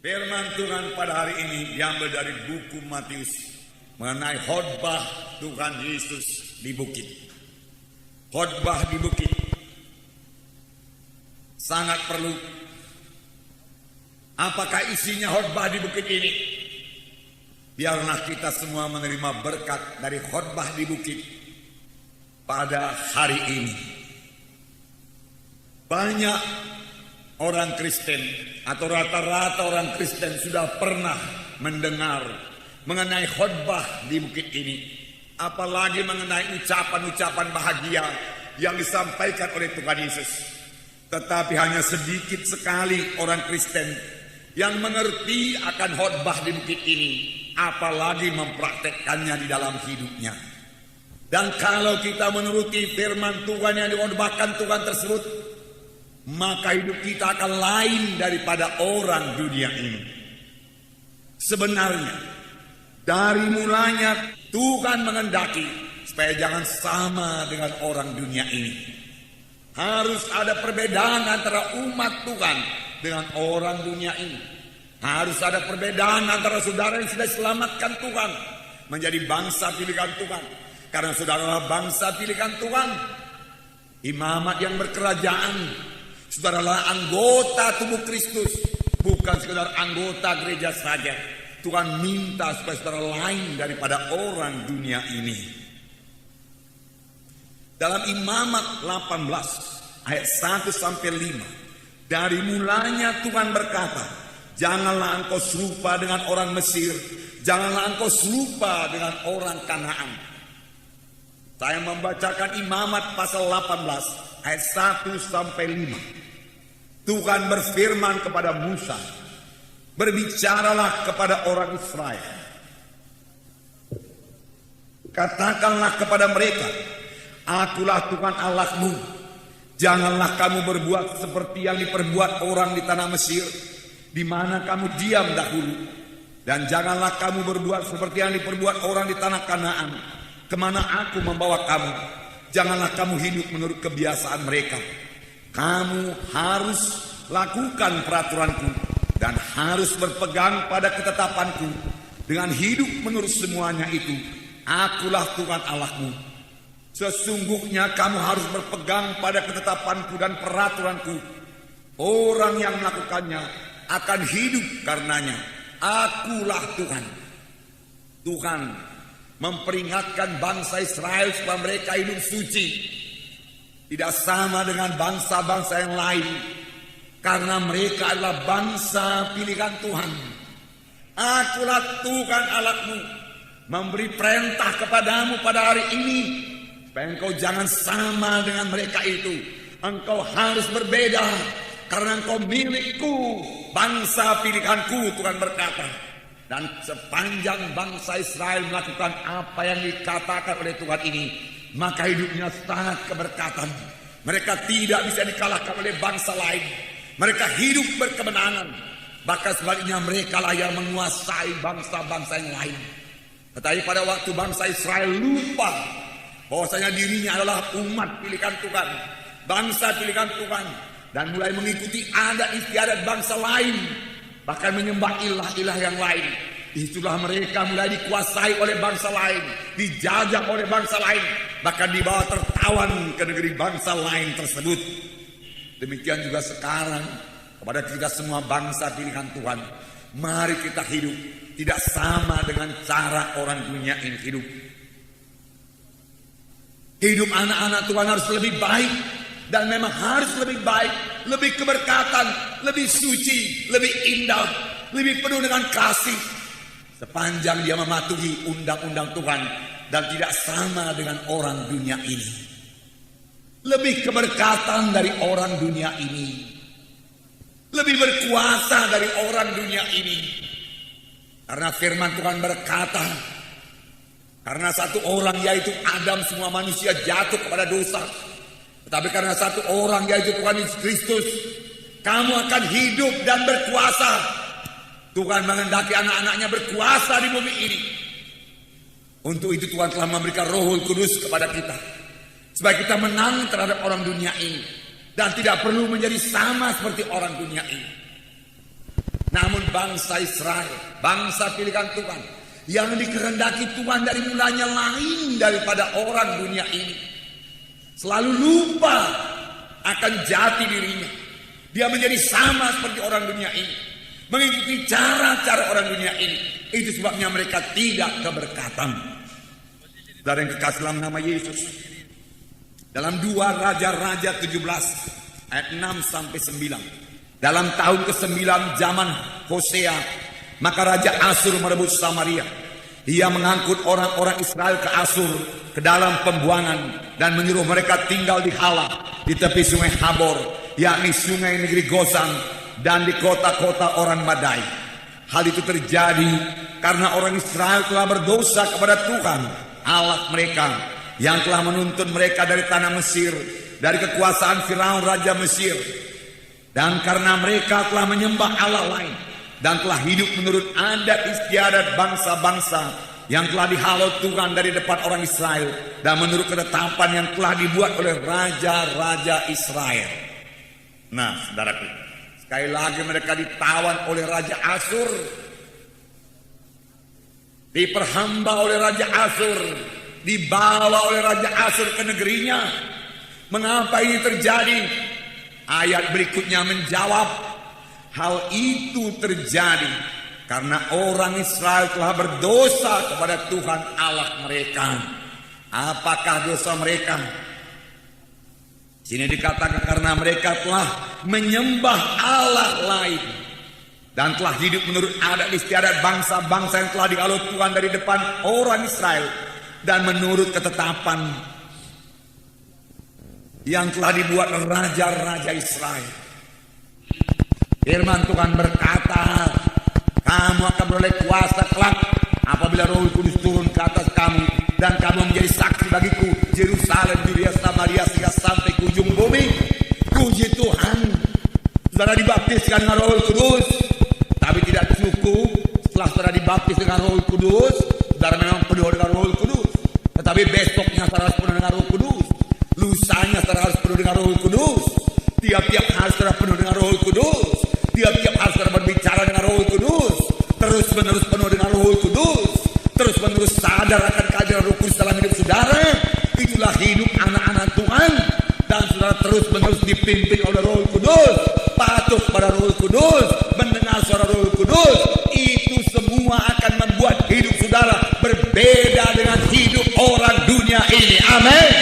Firman Tuhan pada hari ini diambil dari buku Matius mengenai khotbah Tuhan Yesus di bukit. Khotbah di bukit sangat perlu. Apakah isinya khotbah di bukit ini? Biarlah kita semua menerima berkat dari khotbah di bukit pada hari ini. Banyak orang Kristen atau rata-rata orang Kristen sudah pernah mendengar mengenai khotbah di bukit ini. Apalagi mengenai ucapan-ucapan bahagia yang disampaikan oleh Tuhan Yesus. Tetapi hanya sedikit sekali orang Kristen yang mengerti akan khotbah di bukit ini, apalagi mempraktekkannya di dalam hidupnya. Dan kalau kita menuruti firman Tuhan yang dikhotbahkan Tuhan tersebut, maka hidup kita akan lain daripada orang dunia ini. Sebenarnya dari mulanya Tuhan mengendaki supaya jangan sama dengan orang dunia ini. Harus ada perbedaan antara umat Tuhan dengan orang dunia ini. Harus ada perbedaan antara saudara yang sudah diselamatkan Tuhan menjadi bangsa pilihan Tuhan. Karena saudara bangsa pilihan Tuhan, imamat yang berkerajaan, saudaralah anggota tubuh Kristus, bukan sekedar anggota gereja saja. Tuhan minta supaya saudara lain daripada orang dunia ini. Dalam Imamat 18 ayat 1 sampai 5, dari mulanya Tuhan berkata, janganlah engkau serupa dengan orang Mesir, janganlah engkau serupa dengan orang Kanaan. Saya membacakan Imamat pasal 18 ayat 1 sampai 5. Tuhan berfirman kepada Musa, berbicaralah kepada orang Israel. Katakanlah kepada mereka, akulah Tuhan Allahmu. Janganlah kamu berbuat seperti yang diperbuat orang di tanah Mesir, di mana kamu diam dahulu. Dan janganlah kamu berbuat seperti yang diperbuat orang di tanah Kanaan, kemana aku membawa kamu. Janganlah kamu hidup menurut kebiasaan mereka. Kamu harus lakukan peraturanku dan harus berpegang pada ketetapanku. Dengan hidup menurut semuanya itu, akulah Tuhan Allahmu. Sesungguhnya kamu harus berpegang pada ketetapanku dan peraturanku. Orang yang melakukannya akan hidup karenanya. Akulah Tuhan. Tuhan memperingatkan bangsa Israel supaya mereka hidup suci, tidak sama dengan bangsa-bangsa yang lain, karena mereka adalah bangsa pilihan Tuhan. Akulah Tuhan Allahmu, memberi perintah kepadamu pada hari ini supaya engkau jangan sama dengan mereka itu. Engkau harus berbeda, karena engkau milikku, bangsa pilihanku, Tuhan berkata. Dan sepanjang bangsa Israel melakukan apa yang dikatakan oleh Tuhan ini, maka hidupnya sangat keberkatan. Mereka tidak bisa dikalahkan oleh bangsa lain. Mereka hidup berkemenangan. Bahkan sebaliknya mereka lah yang menguasai bangsa-bangsa yang lain. Tetapi pada waktu bangsa Israel lupa bahwasanya dirinya adalah umat pilihan Tuhan, bangsa pilihan Tuhan, dan mulai mengikuti adat istiadat bangsa lain, bahkan menyembah ilah-ilah yang lain, itulah mereka mulai dikuasai oleh bangsa lain, dijajah oleh bangsa lain, bahkan dibawa tertawan ke negeri bangsa lain tersebut. Demikian juga sekarang kepada kita semua bangsa pilihan Tuhan, mari kita hidup tidak sama dengan cara orang dunia ini hidup. Hidup anak-anak Tuhan harus lebih baik, dan memang harus lebih baik, lebih keberkatan, lebih suci, lebih indah, lebih penuh dengan kasih, sepanjang dia mematuhi undang-undang Tuhan dan tidak sama dengan orang dunia ini. Lebih keberkatan dari orang dunia ini, lebih berkuasa dari orang dunia ini. Karena firman Tuhan berkata, karena satu orang yaitu Adam semua manusia jatuh kepada dosa, tetapi karena satu orang yaitu Tuhan Yesus Kristus, kamu akan hidup dan berkuasa. Tuhan mengendaki anak-anaknya berkuasa di bumi ini. Untuk itu Tuhan telah memberikan Roh Kudus kepada kita, supaya kita menang terhadap orang dunia ini dan tidak perlu menjadi sama seperti orang dunia ini. Namun bangsa Israel, bangsa pilihan Tuhan, yang dikehendaki Tuhan dari mulanya lain daripada orang dunia ini, selalu lupa akan jati dirinya. Dia menjadi sama seperti orang dunia ini, mengikuti cara-cara orang dunia ini. Itu sebabnya mereka tidak keberkatan. Dari yang kekasih dalam nama Yesus, dalam 2 Raja-Raja 17 ayat 6 sampai 9, dalam tahun ke-9 zaman Hosea, maka Raja Asyur merebut Samaria. Ia mengangkut orang-orang Israel ke Asyur, ke dalam pembuangan, dan menyuruh mereka tinggal di Hala, di tepi sungai Habor, yakni sungai negeri Gozan, dan di kota-kota orang Madai. Hal itu terjadi karena orang Israel telah berdosa kepada Tuhan Allah mereka, yang telah menuntun mereka dari tanah Mesir, dari kekuasaan Firaun Raja Mesir. Dan karena mereka telah menyembah Allah lain, dan telah hidup menurut adat istiadat bangsa-bangsa yang telah dihalau Tuhan dari depan orang Israel, dan menurut ketetapan yang telah dibuat oleh raja-raja Israel. Nah, saudaraku, sekali lagi mereka ditawan oleh Raja Asyur, diperhamba oleh Raja Asyur, dibawa oleh Raja Asyur ke negerinya. Mengapa ini terjadi? Ayat berikutnya menjawab, hal itu terjadi karena orang Israel telah berdosa kepada Tuhan Allah mereka. Apakah dosa mereka? Sini dikatakan karena mereka telah menyembah Allah lain, dan telah hidup menurut adat istiadat bangsa-bangsa yang telah dihalau Tuhan dari depan orang Israel, dan menurut ketetapan yang telah dibuat raja-raja Israel. Firman Tuhan berkata, kamu akan beroleh kuasa kelak apabila Roh Kudus turun ke atas kamu, dan kamu menjadi saksi bagiku Yerusalem, Yudea, Samaria, hingga sampai ke ujung bumi. Puji Tuhan, saudara dibaptiskan dengan Roh Kudus. Tapi tidak cukup setelah saudara dibaptis dengan Roh Kudus, saudara memang penuh dengan Roh Kudus. Tetapi besoknya saudara harus penuh dengan Roh Kudus. Lusanya saudara harus penuh dengan Roh Kudus. Tiap-tiap hari saudara penuh dengan Roh Kudus. Tiap-tiap hari saudara berbicara dengan Roh Kudus. Terus-menerus penuh dengan Roh Kudus. Terus-menerus sadar akan kehadiran Roh Kudus dalam hidup saudara. Itulah hidup anak-anak Tuhan. Dan saudara terus-menerus dipimpin oleh Roh Kudus, patuh pada Roh Kudus, mendengar suara Roh Kudus. Itu semua akan membuat hidup saudara berbeda dengan hidup orang dunia ini. Amin.